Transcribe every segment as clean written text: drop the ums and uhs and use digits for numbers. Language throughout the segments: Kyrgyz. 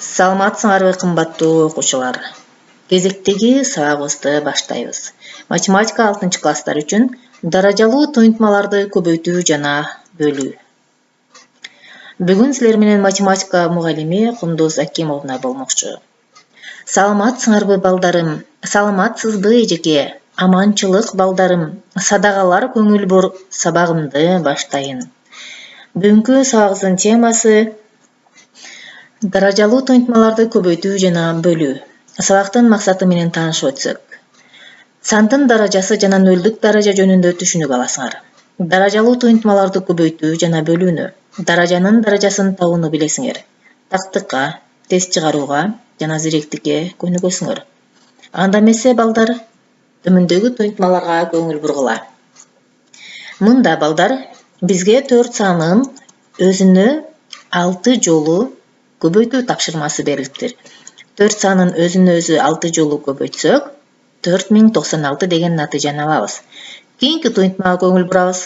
Саламатсыңарбы кымбаттуу окуучулар. Кезектеги сабагыбызды баштайбыз. Математика 6-класстар үчүн даражалуу туйнтмаларды көбөйтүү жана бөлүү. Бүгүн силер менен математика мугалими Кундуз Акимовна болмокчу. Саламатсыңарбы балдарым, саламатсызбы эжеке, аманчылык балдарым, садагалар көңүл бур сабагымды баштайын. Бүгүнкү сабагыбыздын темасы даражалуу туйнтмаларды көбөйтүү жана бөлүү. Сабактын максаты менен таанышып өтсөк. Сандын даражасы жана нөлдүк даража жөнүндө түшүнүк аласыңар. Даражалуу туйнтмаларды көбөйтүү жана бөлүүнү, даражанын даражасын табууну билесиңер. Тактыкка, тест чыгарууга жана зиректикке көнүгөсүңөр. Анда эмесе балдар, төмөндөгү туйнтмаларга көңүл бургула. Мында балдар, бизге 4 санын өзүнө 6 жолу көбөйтүү тапшырмасы берилиптир. 4 санын өзүнө өзү 6 жолу көбөйтсөк, 4096 деген натыйжаны алабыз. Кийинки туйнтмага көңүл бурабыз.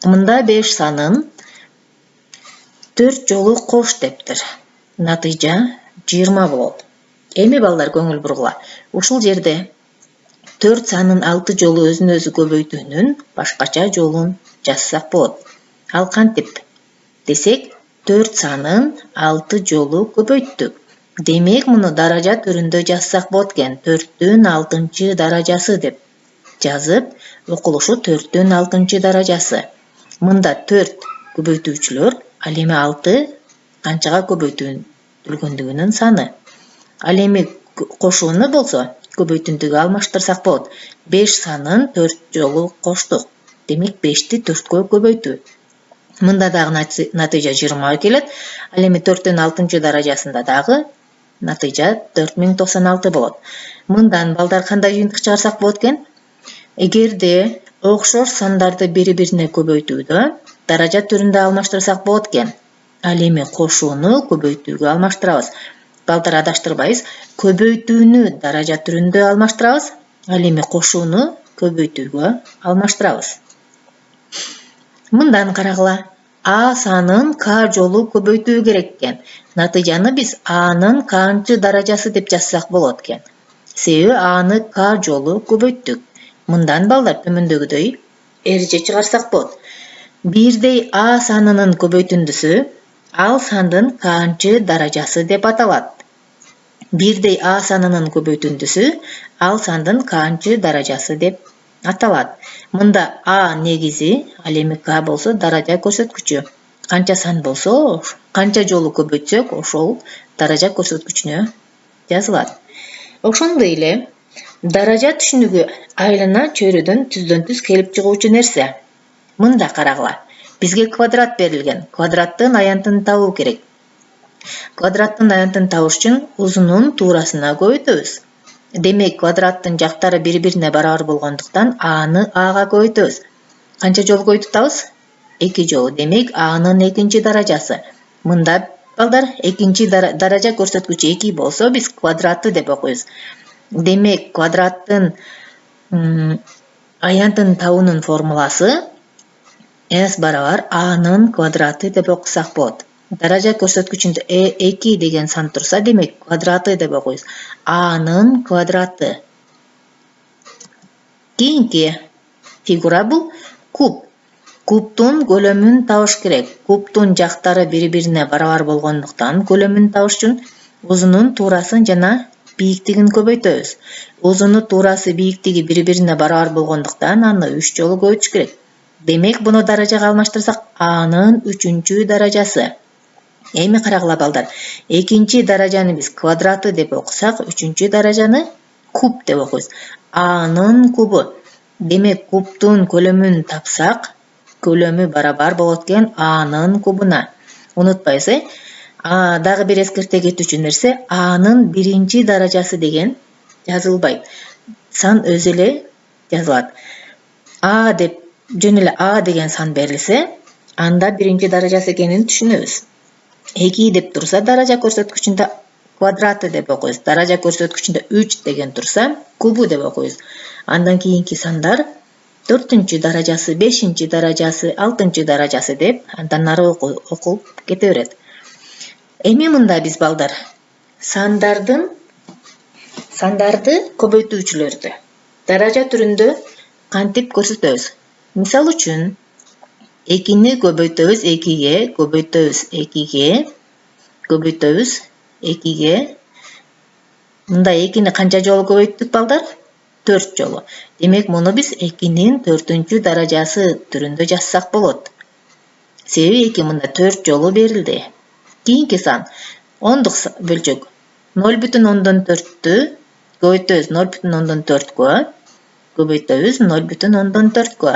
Мында 5 санын 4 жолу кош дептир. Натыйжа 20 болот. Эми балдар көңүл бургула. Ушул жерде 4 санын 6 жолу өзүнө өзү көбөйтүүнүн башкача жолун жазсак болот. Ал кантип десек, 4 санын 6 жолу көбөйттүк. Демек, муну даража түрүндө жазсак болот экен. 4-түн 6 даражасы деп жазып, окулушу 4-түн 6 даражасы. Мында 4 көбөйтүүчүлөр, ал эми 6 канчага көбөйтүлгөндүгүнүн саны. Ал эми кошууну болсо, көбөйтүндүгү алмаштырсак болот. 5 санын 4 жолу коштук. Демек, 5-ти 4кө көбөйтүү. Мында дагы натыйжа 20 келет. Ал эми 4-түн 6 даражасында дагы натыйжа 4096 болот. Мындан балдар кандай жыйынтык чыгарсак болот экен? Эгерде окшош сандарды бири-бирине көбөйтүүдө даража түрүндө алмаштырсак болот экен. Ал эми кошууну көбөйтүүгө алмаштырабыз. Балдар адаштырбайбыз. Көбөйтүүнү даража түрүндө алмаштырабыз. Ал эми кошууну көбөйтүүгө алмаштырабыз. Мындан карагыла. А санын К жолу көбөйтүү керек экен. Натыйжаны биз Анын канчы даражасы деп жазсак болот экен. Себеби Аны К жолу көбөйттүк. Мындан балдар төмөндөгүдөй эреже чыгарсак болот. Бирдей А санынын көбөйтүндүсү ал сандын канчы даражасы деп аталат. Бирдей А санынын көбөйтүндүсү ал сандын канчы даражасы деп аталат. Мында А негизи, ал эми К болсо даража көрсөткүчү. Канча сан болсо, канча жолу көбөйтсөк, ошол даража көрсөткүчүнө жазылат. Ошондой эле даража түшүнүгү айлана чөйрөдөн түздөн-түз келип чыгуучу нерсе. Мында карагыла. Бизге квадрат берилген. Квадраттын аянтын табуу керек. Квадраттын аянтын табыш үчүн узунун туурасына көбөйтөбүз. Демек, квадраттын жактары бири-бирине барабар болгондуктан Аны Ага көбөйтөбүз. Канча жолу көбөйтүп 2 жолу. Демек, Анын 2 даражасы. Мында балдар 2 даража көрсөткүчү 2 болсо, биз квадраты деп окуйбуз. Демек, квадраттын аянтын табуунун формуласы S барабар Анын квадраты деп окусак болот. Даража көрсөткүчүндө 2 деген сан турса, демек квадраты деп окуйбуз. Анын квадраты. Кийинки фигура бул куб. Кубтун көлөмүн табыш керек. Кубтун жактары бири-бирине барабар болгондуктан көлөмүн табыш үчүн узунун туурасын жана бийиктигин көбөйтөбүз. Узуну туурасы бийиктиги бири-бирине барабар болгондуктан аны 3 жолу көбөйтүш керек. Демек, буну даражага алмаштырсак, Анын 3 даражасы. Эми карагыла балдар. 2 даражаны биз квадраты деп окусак, 3 даражаны куб деп окуйбуз. Анын кубу. Демек, кубтун көлөмүн тапсак, көлөмү барабар болот экен Анын кубуна. Унутпайсыз, дагы бир эскерте кетүүчү нерсе, Анын 1 даражасы деген жазылбайт. Сан өзү эле жазылат. А деп жөн эле А деген сан берилсе, анда 1 даражасы экенин түшүнөбүз. 2 деп турса, даража көрсөткүчүндө квадраты деп окуйбуз. Даража көрсөткүчүндө 3 деген турса, кубу деп окуйбуз. Андан кийинки сандар 4 даражасы, 5 даражасы, 6 даражасы деп андан ары окулуп кете берет. Эми мында биз балдар Сандарды көбөйтүүчүлөрдү даража түрүндө кантип көрсөтөбүз? Мисал үчүн, 2-ни көбөйтөбүз 2-ге, көбөйтөбүз 2-ге. Мында 2-ни канча жолу көбөйттүк балдар? 4 жолу. Демек, муну биз 2-нин 4-үнчү даражасы түрүндө жазсак болот. Себеби 2 мында 4 жолу берилди. Кийинки сан ондук бөлчөк 0,4-тү көбөйтөбүз 0,4-кө, көбөйтөбүз 0,4-кө.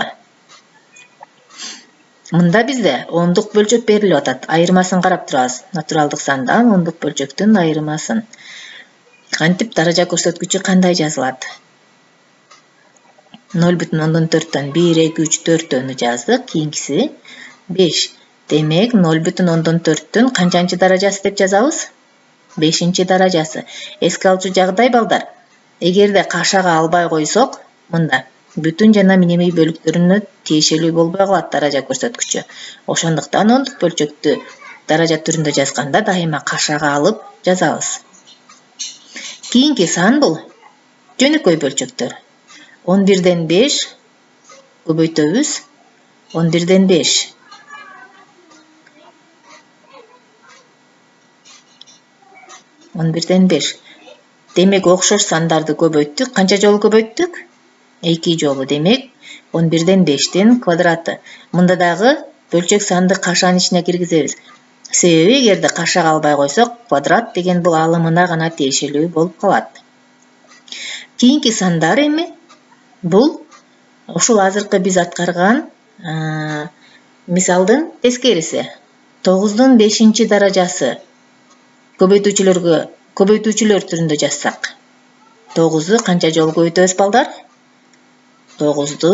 Мында бизде ондук бөлчөк берилип атат. Айырмасын карап турабыз. Натуралдык сандан ондук бөлчөктүн айырмасын. Кантип даража көрсөткүчү кандай жазылат? 0,4-төн 1, 2, 3, 4-төнү жаздык. Кийинкиси 5. Демек, 0,4-түн канчанчы даражасы деп жазабыз? 5-чи даражасы. Эске алчу жагдай балдар. Эгерде кашага албай койсок, мында бүтүн жана минемий бөлүктөрүнө тиешелүү болбой калат даража көрсөткүчү. Ошондуктан ондук бөлчөктү даража түрүндө жазганда дайыма кашага алып жазабыз. Кийинки сан бул жөнөкөй бөлчөктөр. 11ден 5 көбөйтөбүз 11ден 5. Демек, окшош сандарды көбөйттүк. Канча жолу көбөйттүк? 2 жолу. Демек, 11ден 5-тин квадраты. Мында дагы бөлчөк санды кашанын ичине киргизебиз. Себеби эгерде кашага албай койсок, квадрат деген бул алымына гана тиешелүү болуп калат. Кийинки сандар эми бул ушул азыркы биз аткарган мисалдын тескериси. 9дун 5-чи даражасы көбөйтүүчүлөр түрүндө жазсак. 9-ду канча жолу көбөйтөбүз балдар? 9-ду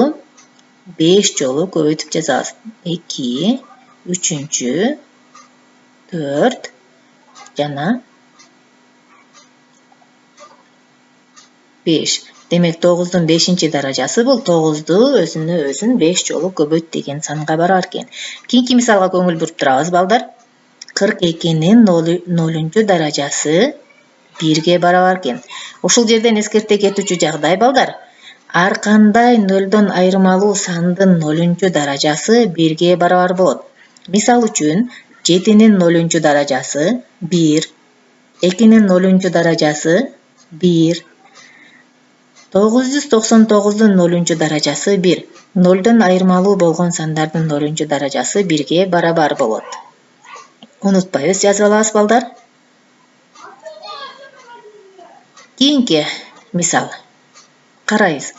5 жолу көбөйтүп жазабыз. 2, 3-чү, 4 жана 5. Демек, 9дун 5-чи даражасы бул 9-ду өзүнө өзүн 5 жолу көбөйт деген санга барар экен. Кийинки мисалга көңүл буруп турабыз балдар. 42-нин 0-чу даражасы 1-ге барабар экен. Ушул жерден эскерте кетүүчү жагдай балдар. Ар кандай 0дон айырмалуу сандын 0-чу даражасы 1-ге барабар болот. Мисал үчүн, 7-нин 0-чу даражасы 1, 2-нин 0-чу даражасы 1, 999-дун 0-чу даражасы 1. 0дон айырмалуу болгон сандардын 0-чу даражасы 1-ге барабар болот. Унутпайбыз, жазып алабыз балдар. Кийинки мисал. Карайбыз.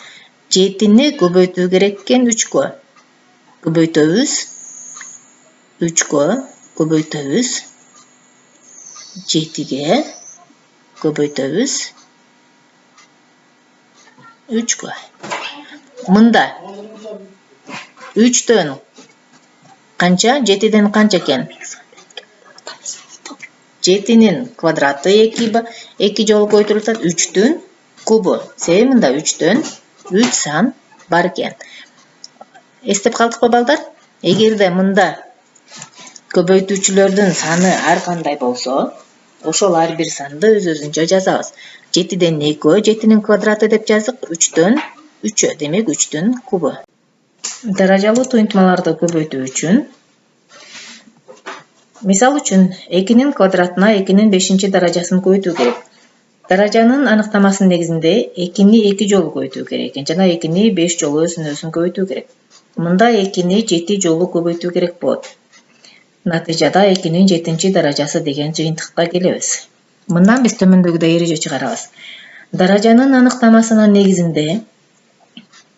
7-ни көбөйтүү керек экен 3-кө. Көбөйтөбүз 3-кө, көбөйтөбүз 7-ге, көбөйтөбүз 3-кө. Мында 3төн канча? 7ден канча экен? 7-нин квадраты 2 жолу көбөйтүлүп атат. 3-түн кубу. Себеби мында 3төн 3 сан бар экен. Эстеп калдыкпы балдар? Эгерде мында көбөйтүүчүлөрдүн саны ар кандай болсо, ошол ар бир санды өз-өзүнчө жазабыз. 7ден 2, 7-нин квадраты деп жаздык. 3төн 3, демек 3-түн кубу. Даражалуу туюнтмаларды көбөйтүү үчүн мисал үчүн 2-нин квадратына 2-нин 5-чи даражасын көбөйтүү керек. Даражанын аныктамасынын негизинде 2-ни 2 жолу көбөйтүү керек экен жана 2-ни 5 жолу өзүн көбөйтүү керек. Мында 2-ни 7 жолу көбөйтүү керек болот. Натыйжада 2-нин 7-чи даражасы деген жыйынтыкка келебиз. Мындан биз төмөндөгүдөй эреже чыгарабыз. Даражанын аныктамасынын негизинде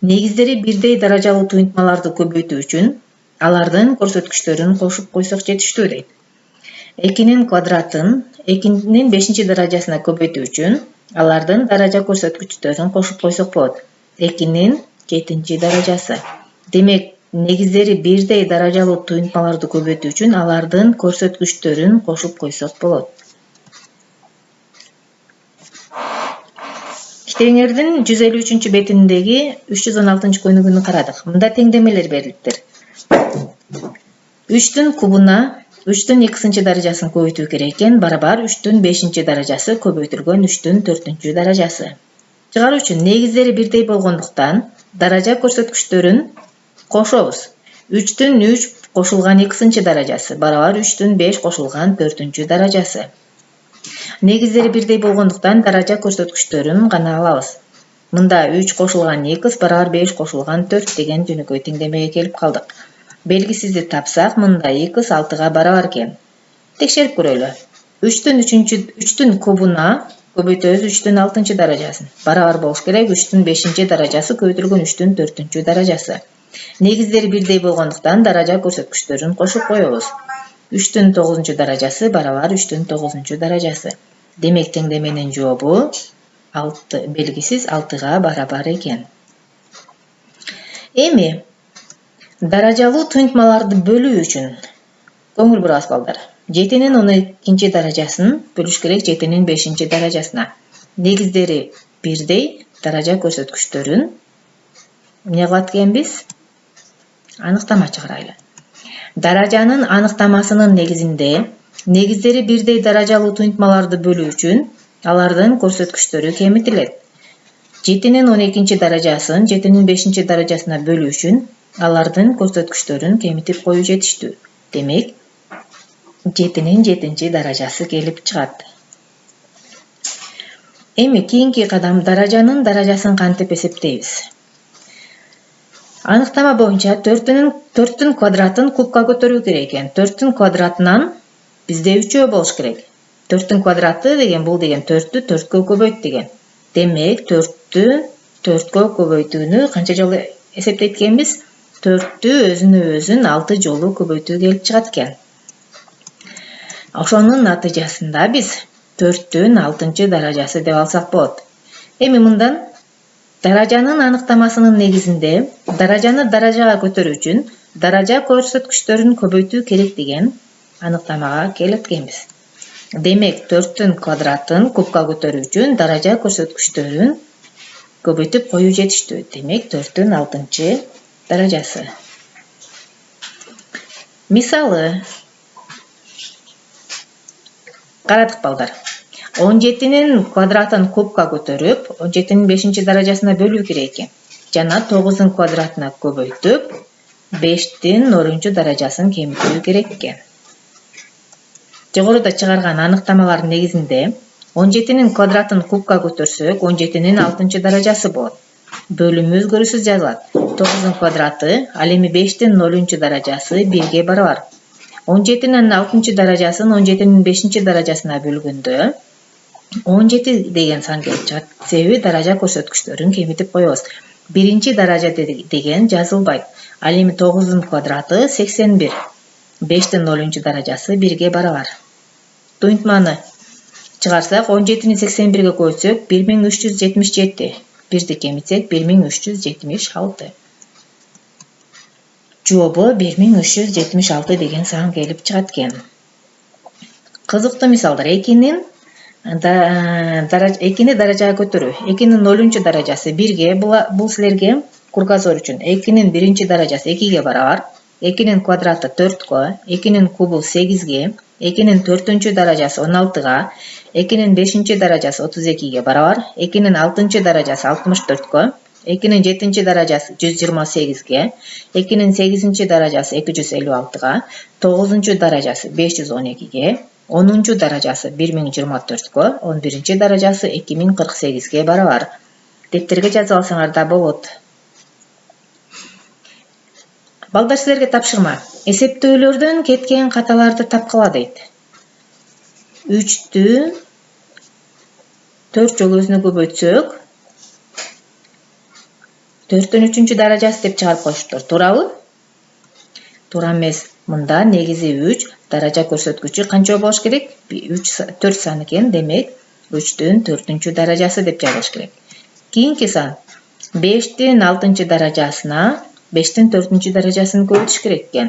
негиздери бирдей даражалуу туюнтмаларды көбөйтүү үчүн алардын көрсөткүчтөрүн кошуп койсок жетиштүү дейт. 2-нин квадратын 2-нин 5-чи даражасына көбөйтүү үчүн алардын даража көрсөткүчтөрүн кошуп койсок болот. 2-нин 7-чи даражасы. Демек, негиздери бирдей даражалуу туюнтмаларды көбөйтүү үчүн алардын көрсөткүчтөрүн кошуп койсок болот. Китебиңердин 153 бетиндеги 316 көйнөгүнү карадык. Мында теңдемелер берилиптир. 3-түн кубуна 3'tün 2-нче даражасын көбөйтүү керек экен. Барабар 3'тün 5-нче даражасы көбөйтүлгөн 3'тün 4-нче даражасы. Чыгаруу үчүн негиздери бирдей болгондуктан даража көрсөткүчтөрүн кошобуз. 3'тün 3 кошулган 2-нче даражасы барабар 3'тün 5 кошулган 4-нче даражасы. Негиздери бирдей болгондуктан даража көрсөткүчтөрүн гана алабыз. Мында 3 кошулган 2 барабар 5 кошулган 4 деген жөнөкөй теңдемеге келип калдык. Белгисизди тапсак, мында 2 6-га барабар экен. Текшерип көрөлү. 3'тün кубуна көбөйтөбүз 3'тün 6-нчы даражасын. Барабар болуш керек 3'тün 5-нче даражасы көбөйтүлгөн 3'тün 4-нче даражасы. Негиздери бирдей болгондуктан даража көрсөткүчтөрүн кошуп коебуз. 3'тün 9-нчы даражасы барабар 3'тün 9-нчы даражасы. Демек теңдеменин жообу 6 белгисиз 6-га барабар экен. Эми даражалуу туйнтмаларды бөлүү үчүн көңүл бурабыз балдар. 7-нин 12-нче даражасын бөлүш керек 7-нин 5-нче даражасына. Негиздери бирдей даража көрсөткүчтөрүн эмне кылат экенбиз? Аныктама чыгарайлы. Даражанын аныктамасынын негизинде негиздери бирдей даражалуу туйнтмаларды бөлүү үчүн алардын көрсөткүчтөрү кемитилет. 7-нин 12-нче даражасын 7-нин 5-нче даражасына бөлүү үчүн алардын көрсөткүчтөрүн кемитип коюу жетиштүү. Демек, 7-нин 7-нче даражасы келип чыгат. Эми кийинки кадам даражанын даражасын кантип эсептейбиз? Аныктама боюнча 4'тün квадратын кубка көтөрүү керек экен. 4'тün квадратынан бизде 3 болуш керек. 4'тün квадраты деген бул деген 4'тү 4кө көбөйт деген. Демек 4'тү 4кө көбөйтүүнү канча жолу эсептейт экенбиз? 4'тү өзүнө 6 жолу көбөйтүү келип чыгат экен. Ошонун натыйжасында биз 4'түн 6-нчы даражасы деп алсак болот. Эми мындан даражанын аныктамасынын негизинде даражаны даражага көтөрүү үчүн даража көрсөткүчтөрүн көбөйтүү керек деген аныктамага келет экенбиз. Демек 4'тün квадратын кубка көтөрүү үчүн даража көрсөткүчтөрүн көбөйтүп коюу жетиштүү. Демек 4'тün 6-нчы даражасы. Мисалы карадык балдар. 17'нин квадратын кубка көтөрүп 17'нин 5-нче даражасына бөлүү керек экен. Жана 9'ун квадратына көбөйтүп 5'тин 0-нчы даражасын кемитүү керек экен. Жогоруда чыгарган аныктамалардын негизинде 17'нин квадратын кубка көтөрсөк 17'нин 6-нчы даражасы болот. Бөлүмү өзгөрүүсүз жазылат. 9'ун квадраты ал эми 5'тин 0-нчы даражасы 1ге барабар. 17'нин 6-нчы даражасын 17'нин 5-нче даражасына бөлгөндө 17 деген сан келип чыгат. Себеби даража көрсөткүчтөрүн кемитип коебуз. Биринчи даража деген жазылбайт. Ал эми 9'ун квадраты 81. 5'тин 0-нчы даражасы 1ге барабар. Туйнтманы чыгарсак 17'ни 81ге көбөйтсөк 1377. 1ди кемитсек 1376. Жообу 1376 деген сан келип чыгат экен. Кызыктуу мисалдар. 2'ни даражага көтөрүү. 2'нин 0-нчы даражасы 1ге бул силерге кругозор үчүн. 2'нин 1-нчи даражасы 2ге барабар. 2'нин квадраты 4кө, 2'нин кубу 8ге, 2'нин 4-нчү даражасы 16га, 2'нин 5-нчи даражасы 32ге барабар, 2'нин 6-нчы даражасы 64кө, 2'нин 7-нчи даражасы 128ге, 2'нин 8-нчи даражасы 256га, 9-нчу даражасы 512ге, 10-нчу даражасы 1024кө, 11-нчи даражасы 2048ге барабар. Дептерге жазып алсаңар да болот. Балдар, силерге тапшырма. Эсептөөлөрдөн кеткен каталарды тапкыла дейт. 3'тү 4 жолу өзүнө көбөйтсөк 4'түн 3-нчү даражасы деп чыгарып коюштур. Туурабы? Туура эмес. Мында негизи 3, даража көрсөткүчү канча болуш керек? 4 сан экен. Демек 3'түн 4-нчү даражасы деп жазылыш керек. Кийинки сан 5'тин 6-нчы даражасына 5'тин 4-нчү даражасын көбөйтүш керек экен.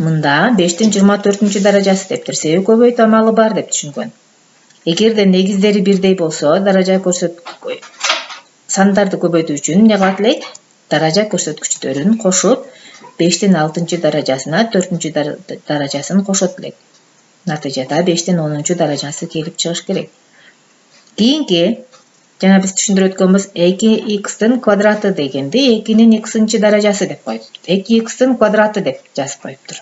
Мында 5'тин 24-нчү даражасы дептир. Себеби көбөйтүү амалы бар деп түшүнгөн. Эгерде негиздери бирдей болсо, даража сандарды көбөйтүү үчүн эмне кылат элек? Даража көрсөткүчтөрүн кошуп 5-тен 6 даражасына 4 даражасын кошот элек. Натыйжада 5-тен 10 даражасы келип чыгыш керек. Кийинки жана биз түшүндүрүп өткөнбүз 2x квадраты дегенди 2-нин x даражасы деп коюптур. 2x квадраты деп жазып коюптур.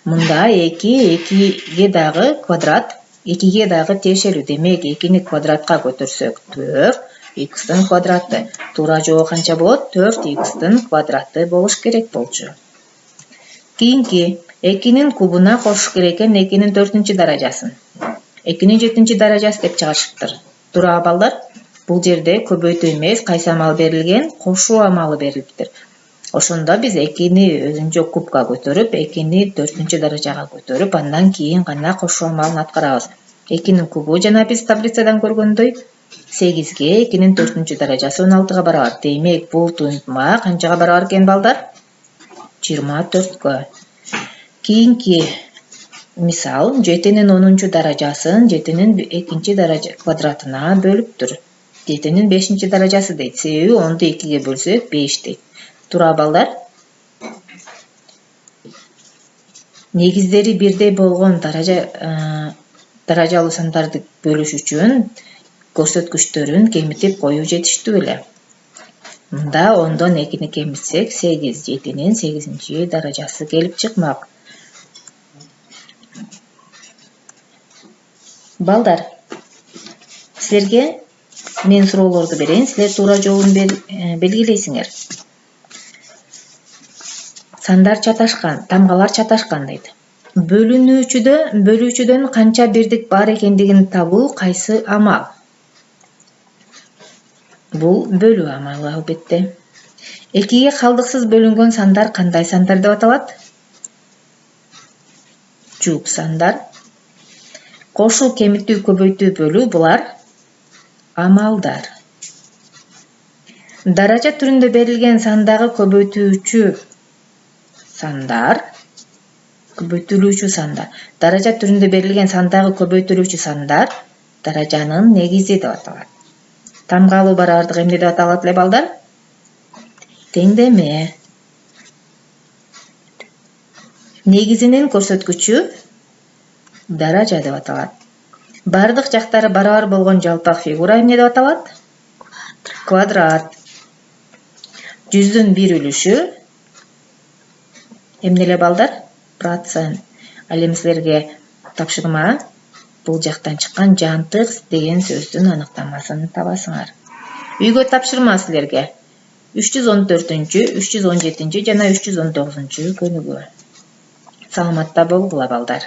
Мында 2 дагы квадрат, 2 дагы тиешелүү. Демек 2-ни квадратка көтөрсөк 4 x квадраты. Туура жообу канча болот? 4x квадраты болуш керек болчу. Кийинки 2-нин кубуна кошуш керек экен 2-нин 4 даражасын. 2-нин 7 даражасы деп чыгарышыптыр. Туура балдар? Бул жерде көбөйтүү эмес, кайсы амал берилген? Кошуу амалы берилиптир. Ошондо биз 2-ни өзүнчө кубка көтөрүп, 2-ни 4 даражага көтөрүп, андан кийин гана кошуу амалын аткарабыз. 2-нин кубу жана биз таблицадан көргөндөй 8-ге 2-нин 4 даражасы 16-га барабар. Демек, бул туюнтма канчага барабар экен балдар? 24-кө. Кийинки мисал 7-нин 10 даражасын 7-нин 2 даража квадратына бөлүптүр. 7-нин 5 даражасы дейт. Себеби 10-ду 2-ге бөлсөк 5 дейт. Туура балдар? Негиздери бирдей болгон даражалуу сандарды бөлүш үчүн көрсөткүчтөрүн кемитип коюу жетиштүү эле. Мында 10дон 2-ни кемитсек 8, 7-нин 8 даражасы келип чыкмак. Балдар, силерге мен суроолорду берейин, силер туура жообун белгилейсиңер. Сандар чаташкан, тамгалар чаташкан дейт. Бөлүүчүдөн канча бирдик бар экендигин табуу кайсы амал? Бул бөлүү амалы албетте. 2-ге калдыксыз бөлүнгөн сандар кандай сандар деп аталат? Жуп сандар. Кошуу, кемитүү, көбөйтүү, бөлүү булар амалдар. Даража түрүндө берилген сандагы көбөйтүлүүчү сандар. Даража түрүндө берилген сандагы көбөйтүлүүчү сандар даражанын негизи деп аталат. Тамгалуу барабардык эмне деп аталат эле балдар? Теңдеме. Негизинин көрсөткүчү даража деп аталат. Бардык жактары барабар болгон жалпак фигура эмне деп аталат? Квадрат. 100дүн 1 үлүшү эмне эле балдар? Процент. Ал эми силерге тапшырма бул жактан чыккан жантык деген сөздүн аныктамасын табасыңар. Үйгө тапшырма силерге 314, 317 жана 319 көнүгүү. Саламатта болгула балдар.